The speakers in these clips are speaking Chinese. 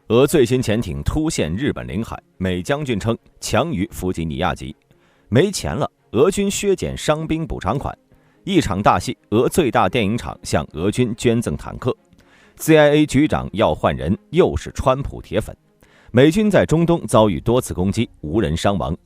俄最新潜艇突现日本领海，美将军称强于弗吉尼亚级。没钱了，俄军削减伤兵补偿款。一场大戏，俄最大电影厂向俄军捐赠坦克。CIA 局长要换人，又是川普铁粉。美军在中东遭遇多次攻击，无人伤亡。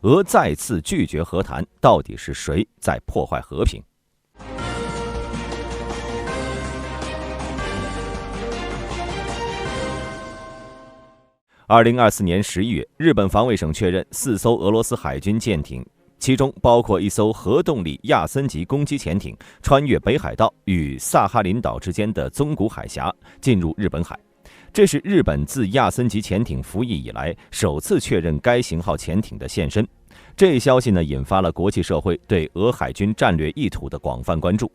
俄再次拒绝和谈，到底是谁在破坏和平？2024年11月，日本防卫省确认4艘俄罗斯海军舰艇，其中包括一艘核动力亚森级攻击潜艇，穿越北海道与萨哈林岛之间的宗谷海峡，进入日本海。这是日本自亚森级潜艇服役以来首次确认该型号潜艇的现身。这一消息引发了国际社会对俄海军战略意图的广泛关注，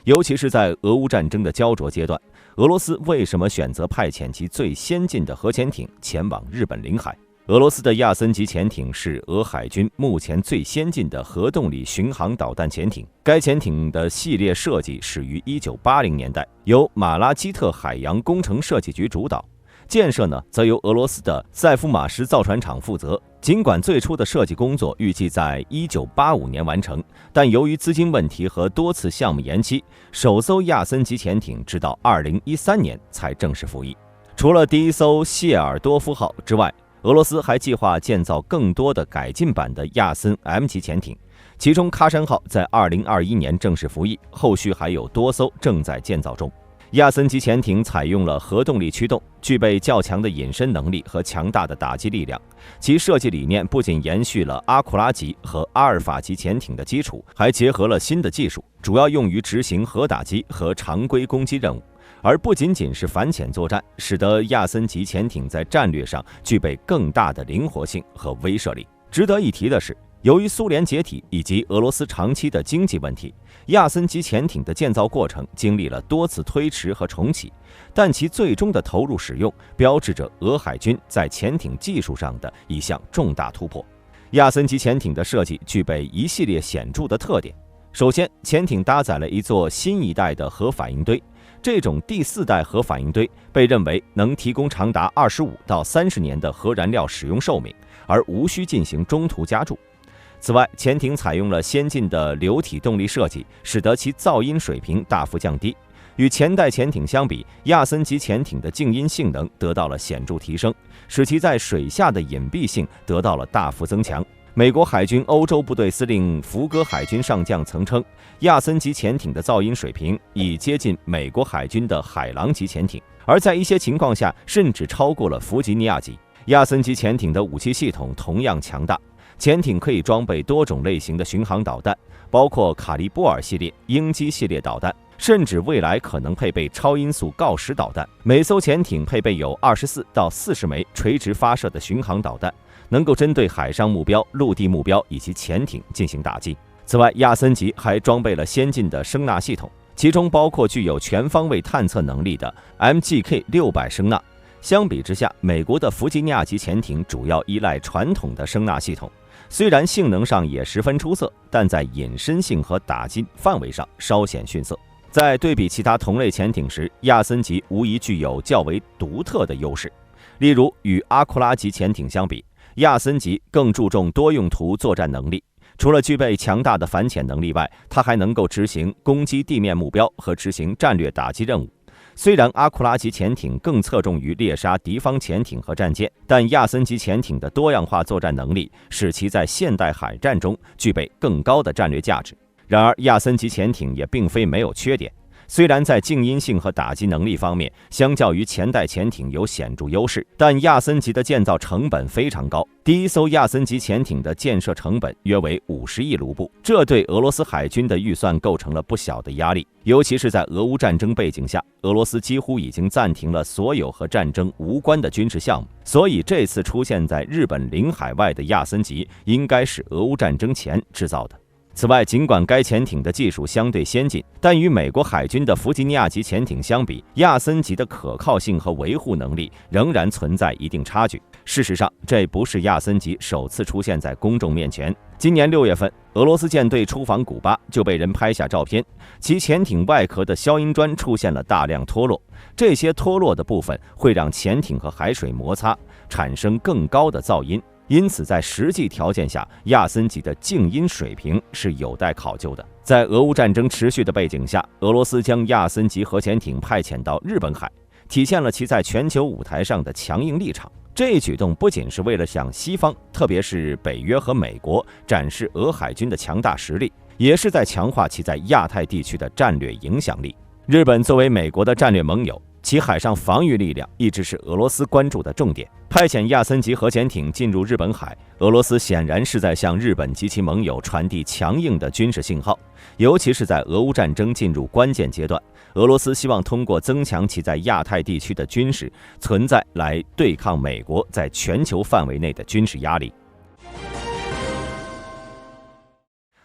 尤其是在俄乌战争的焦灼阶段，俄罗斯为什么选择派遣其最先进的核潜艇前往日本领海？俄罗斯的亚森级潜艇是俄海军目前最先进的核动力巡航导弹潜艇。该潜艇的系列设计始于1980年代，由马拉基特海洋工程设计局主导，建设则由俄罗斯的塞夫马什造船厂负责。尽管最初的设计工作预计在1985年完成，但由于资金问题和多次项目延期，首艘亚森级潜艇直到2013年才正式服役。除了第一艘谢尔多夫号之外，俄罗斯还计划建造更多的改进版的亚森 M 级潜艇，其中喀山号在2021年正式服役，后续还有多艘正在建造中。亚森级潜艇采用了核动力驱动，具备较强的隐身能力和强大的打击力量。其设计理念不仅延续了阿库拉级和阿尔法级潜艇的基础，还结合了新的技术，主要用于执行核打击和常规攻击任务，而不仅仅是反潜作战，使得亚森级潜艇在战略上具备更大的灵活性和威慑力。值得一提的是，由于苏联解体以及俄罗斯长期的经济问题，亚森级潜艇的建造过程经历了多次推迟和重启，但其最终的投入使用标志着俄海军在潜艇技术上的一项重大突破。亚森级潜艇的设计具备一系列显著的特点。首先，潜艇搭载了一座新一代的核反应堆，这种第4代核反应堆被认为能提供长达25到30年的核燃料使用寿命，而无需进行中途加注。此外，潜艇采用了先进的流体动力设计，使得其噪音水平大幅降低。与前代潜艇相比，亚森级潜艇的静音性能得到了显著提升，使其在水下的隐蔽性得到了大幅增强。美国海军欧洲部队司令福格海军上将曾称，亚森级潜艇的噪音水平已接近美国海军的海狼级潜艇，而在一些情况下甚至超过了弗吉尼亚级。亚森级潜艇的武器系统同样强大，潜艇可以装备多种类型的巡航导弹，包括卡利波尔系列、鹰击系列导弹，甚至未来可能配备超音速锆石导弹。每艘潜艇配备有24到40枚垂直发射的巡航导弹，能够针对海上目标、陆地目标以及潜艇进行打击。此外，亚森级还装备了先进的声纳系统，其中包括具有全方位探测能力的 MGK600 声纳。相比之下，美国的弗吉尼亚级潜艇主要依赖传统的声纳系统，虽然性能上也十分出色，但在隐身性和打击范围上稍显逊色。在对比其他同类潜艇时，亚森级无疑具有较为独特的优势。例如，与阿库拉级潜艇相比，亚森级更注重多用途作战能力。除了具备强大的反潜能力外，它还能够执行攻击地面目标和执行战略打击任务。虽然阿库拉级潜艇更侧重于猎杀敌方潜艇和战舰，但亚森级潜艇的多样化作战能力使其在现代海战中具备更高的战略价值。然而，亚森级潜艇也并非没有缺点。虽然在静音性和打击能力方面相较于前代潜艇有显著优势，但亚森级的建造成本非常高。第一艘亚森级潜艇的建设成本约为50亿卢布，这对俄罗斯海军的预算构成了不小的压力。尤其是在俄乌战争背景下，俄罗斯几乎已经暂停了所有和战争无关的军事项目，所以这次出现在日本领海外的亚森级应该是俄乌战争前制造的。此外，尽管该潜艇的技术相对先进，但与美国海军的弗吉尼亚级潜艇相比，亚森级的可靠性和维护能力仍然存在一定差距。事实上，这不是亚森级首次出现在公众面前。今年6月份，俄罗斯舰队出访古巴，就被人拍下照片，其潜艇外壳的消音砖出现了大量脱落，这些脱落的部分会让潜艇和海水摩擦，产生更高的噪音。因此，在实际条件下，亚森级的静音水平是有待考究的。在俄乌战争持续的背景下，俄罗斯将亚森级核潜艇派遣到日本海，体现了其在全球舞台上的强硬立场。这一举动不仅是为了向西方，特别是北约和美国展示俄海军的强大实力，也是在强化其在亚太地区的战略影响力。日本作为美国的战略盟友，其海上防御力量一直是俄罗斯关注的重点。派遣亚森级核潜艇进入日本海，俄罗斯显然是在向日本及其盟友传递强硬的军事信号，尤其是在俄乌战争进入关键阶段，俄罗斯希望通过增强其在亚太地区的军事存在来对抗美国在全球范围内的军事压力。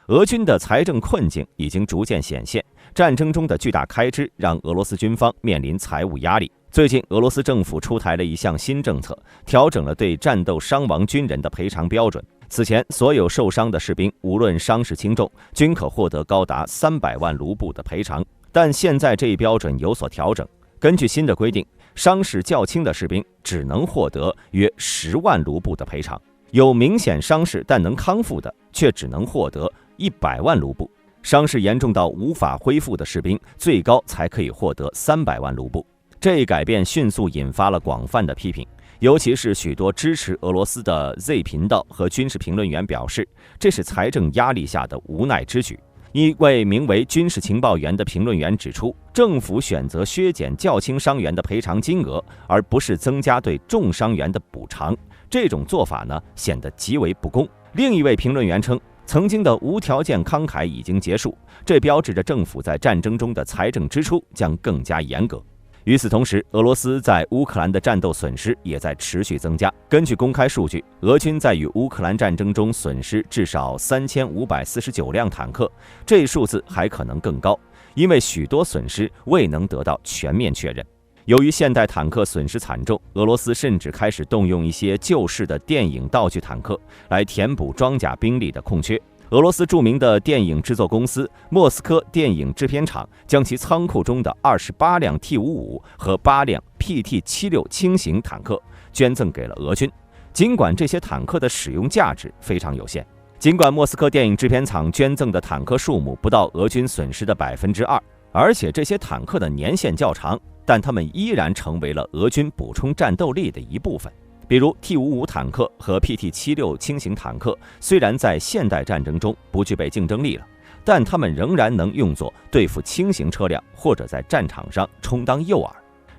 俄军的财政困境已经逐渐显现，战争中的巨大开支让俄罗斯军方面临财务压力。最近，俄罗斯政府出台了一项新政策，调整了对战斗伤亡军人的赔偿标准。此前，所有受伤的士兵，无论伤势轻重，均可获得高达300万卢布的赔偿。但现在这一标准有所调整，根据新的规定，伤势较轻的士兵只能获得约10万卢布的赔偿，有明显伤势但能康复的，却只能获得100万卢布。伤势严重到无法恢复的士兵，最高才可以获得300万卢布。这一改变迅速引发了广泛的批评，尤其是许多支持俄罗斯的 Z 频道和军事评论员表示，这是财政压力下的无奈之举。一位名为军事情报员的评论员指出，政府选择削减较轻伤员的赔偿金额，而不是增加对重伤员的补偿，这种做法呢，显得极为不公。另一位评论员称，曾经的无条件慷慨已经结束，这标志着政府在战争中的财政支出将更加严格。与此同时，俄罗斯在乌克兰的战斗损失也在持续增加。根据公开数据，俄军在与乌克兰战争中损失至少3549辆坦克，这一数字还可能更高，因为许多损失未能得到全面确认。由于现代坦克损失惨重，俄罗斯甚至开始动用一些旧式的电影道具坦克来填补装甲兵力的空缺。俄罗斯著名的电影制作公司莫斯科电影制片厂将其仓库中的28辆 T55和8辆 PT76轻型坦克捐赠给了俄军，尽管这些坦克的使用价值非常有限。尽管莫斯科电影制片厂捐赠的坦克数目不到俄军损失的2%，而且这些坦克的年限较长，但它们依然成为了俄军补充战斗力的一部分。比如 T55坦克和 PT76轻型坦克虽然在现代战争中不具备竞争力了，但它们仍然能用作对付轻型车辆或者在战场上充当诱饵。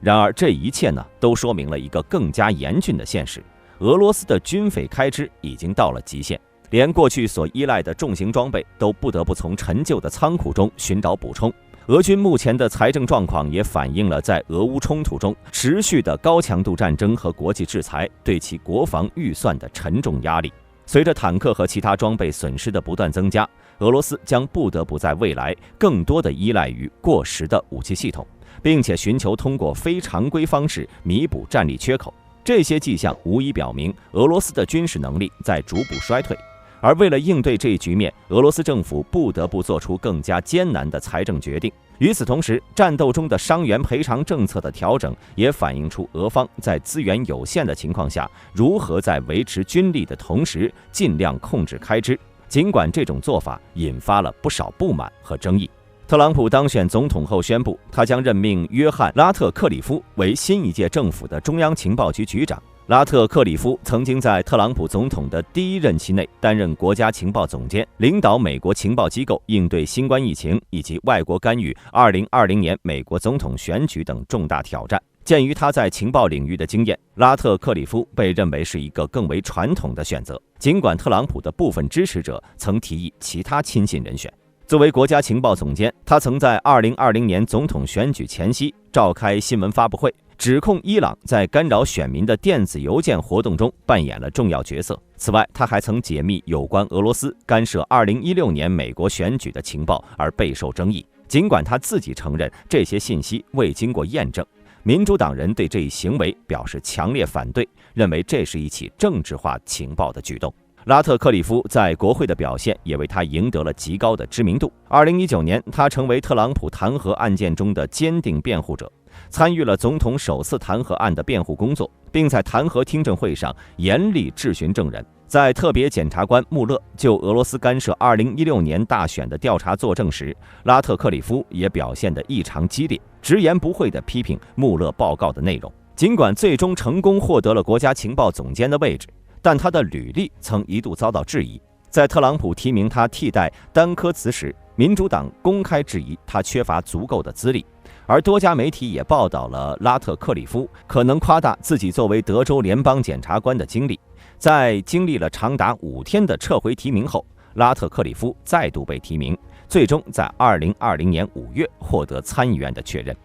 然而这一切呢，都说明了一个更加严峻的现实：俄罗斯的军费开支已经到了极限，连过去所依赖的重型装备都不得不从陈旧的仓库中寻找补充。俄军目前的财政状况也反映了在俄乌冲突中持续的高强度战争和国际制裁对其国防预算的沉重压力。随着坦克和其他装备损失的不断增加，俄罗斯将不得不在未来更多的依赖于过时的武器系统，并且寻求通过非常规方式弥补战力缺口。这些迹象无疑表明，俄罗斯的军事能力在逐步衰退。而为了应对这一局面，俄罗斯政府不得不做出更加艰难的财政决定。与此同时，战斗中的伤员赔偿政策的调整也反映出俄方在资源有限的情况下，如何在维持军力的同时尽量控制开支。尽管这种做法引发了不少不满和争议。特朗普当选总统后宣布，他将任命约翰·拉特克里夫为新一届政府的中央情报局局长。拉特克里夫曾经在特朗普总统的第一任期内担任国家情报总监，领导美国情报机构应对新冠疫情以及外国干预2020年美国总统选举等重大挑战。鉴于他在情报领域的经验，拉特克里夫被认为是一个更为传统的选择，尽管特朗普的部分支持者曾提议其他亲信人选。作为国家情报总监，他曾在2020年总统选举前夕召开新闻发布会，指控伊朗在干扰选民的电子邮件活动中扮演了重要角色。此外，他还曾解密有关俄罗斯干涉2016年美国选举的情报而备受争议。尽管他自己承认这些信息未经过验证，民主党人对这一行为表示强烈反对，认为这是一起政治化情报的举动。拉特克里夫在国会的表现也为他赢得了极高的知名度。2019年，他成为特朗普弹劾案件中的坚定辩护者，参与了总统首次弹劾案的辩护工作，并在弹劾听证会上严厉质询证人。在特别检察官穆勒就俄罗斯干涉2016年大选的调查作证时，拉特克里夫也表现得异常激烈，直言不讳地批评穆勒报告的内容。尽管最终成功获得了国家情报总监的位置，但他的履历曾一度遭到质疑。在特朗普提名他替代丹科茨时，民主党公开质疑他缺乏足够的资历，而多家媒体也报道了拉特克里夫可能夸大自己作为德州联邦检察官的经历。在经历了长达5天的撤回提名后，拉特克里夫再度被提名，最终在2020年5月获得参议院的确认。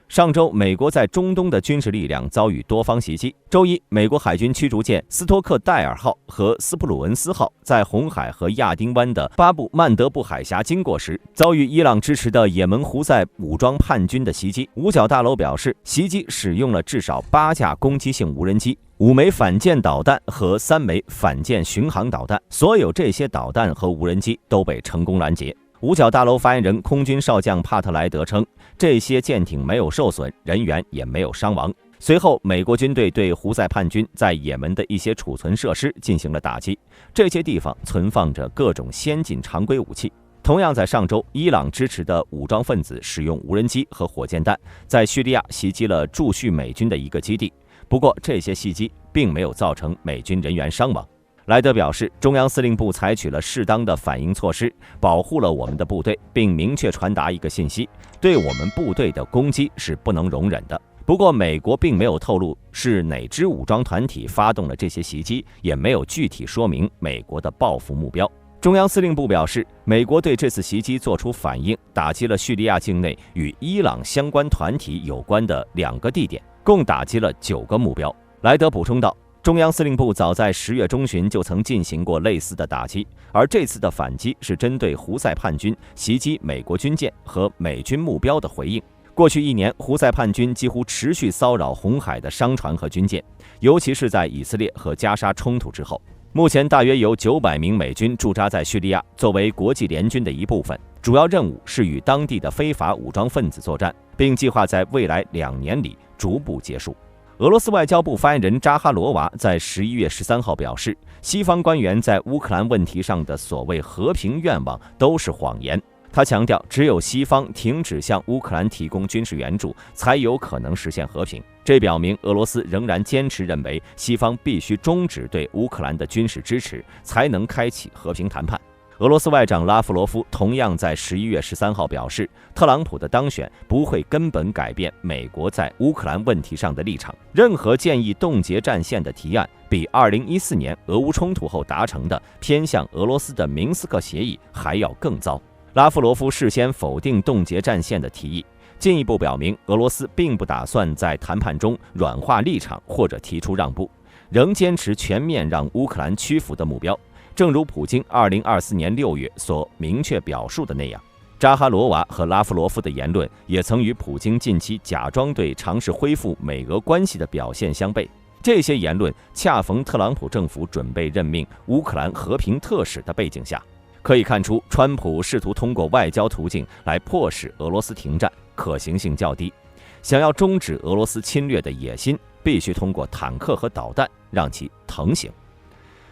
上周，美国在中东的军事力量遭遇多方袭击。周一，美国海军驱逐舰斯托克戴尔号和斯普鲁恩斯号在红海和亚丁湾的巴布曼德布海峡经过时，遭遇伊朗支持的也门胡塞武装叛军的袭击。五角大楼表示，袭击使用了至少8架攻击性无人机、5枚反舰导弹和3枚反舰巡航导弹，所有这些导弹和无人机都被成功拦截。五角大楼发言人空军少将帕特莱德称，这些舰艇没有受损，人员也没有伤亡。随后，美国军队对胡塞叛军在也门的一些储存设施进行了打击，这些地方存放着各种先进常规武器。同样在上周，伊朗支持的武装分子使用无人机和火箭弹，在叙利亚袭击了驻叙美军的一个基地。不过，这些袭击并没有造成美军人员伤亡。莱德表示，中央司令部采取了适当的反应措施，保护了我们的部队，并明确传达一个信息：对我们部队的攻击是不能容忍的。不过，美国并没有透露是哪支武装团体发动了这些袭击，也没有具体说明美国的报复目标。中央司令部表示，美国对这次袭击作出反应，打击了叙利亚境内与伊朗相关团体有关的2个地点，共打击了9个目标。莱德补充道，中央司令部早在10月中旬就曾进行过类似的打击，而这次的反击是针对胡塞叛军袭击美国军舰和美军目标的回应。过去1年，胡塞叛军几乎持续骚扰红海的商船和军舰，尤其是在以色列和加沙冲突之后。目前大约有900名美军驻扎在叙利亚，作为国际联军的一部分，主要任务是与当地的非法武装分子作战，并计划在未来2年里逐步结束。俄罗斯外交部发言人扎哈罗娃在11月13号表示，西方官员在乌克兰问题上的所谓和平愿望都是谎言。他强调，只有西方停止向乌克兰提供军事援助，才有可能实现和平。这表明俄罗斯仍然坚持认为，西方必须终止对乌克兰的军事支持，才能开启和平谈判。俄罗斯外长拉夫罗夫同样在11月13号表示，特朗普的当选不会根本改变美国在乌克兰问题上的立场。任何建议冻结战线的提案，比2014年俄乌冲突后达成的偏向俄罗斯的明斯克协议还要更糟。拉夫罗夫事先否定冻结战线的提议，进一步表明俄罗斯并不打算在谈判中软化立场或者提出让步，仍坚持全面让乌克兰屈服的目标。正如普京2024年6月所明确表述的那样，扎哈罗娃和拉夫罗夫的言论也曾与普京近期假装对尝试恢复美俄关系的表现相悖。这些言论恰逢特朗普政府准备任命乌克兰和平特使的背景下，可以看出川普试图通过外交途径来迫使俄罗斯停战，可行性较低。想要终止俄罗斯侵略的野心，必须通过坦克和导弹让其腾行。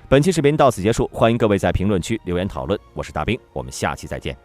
本期视频到此结束，欢迎各位在评论区留言讨论。我是大兵，我们下期再见。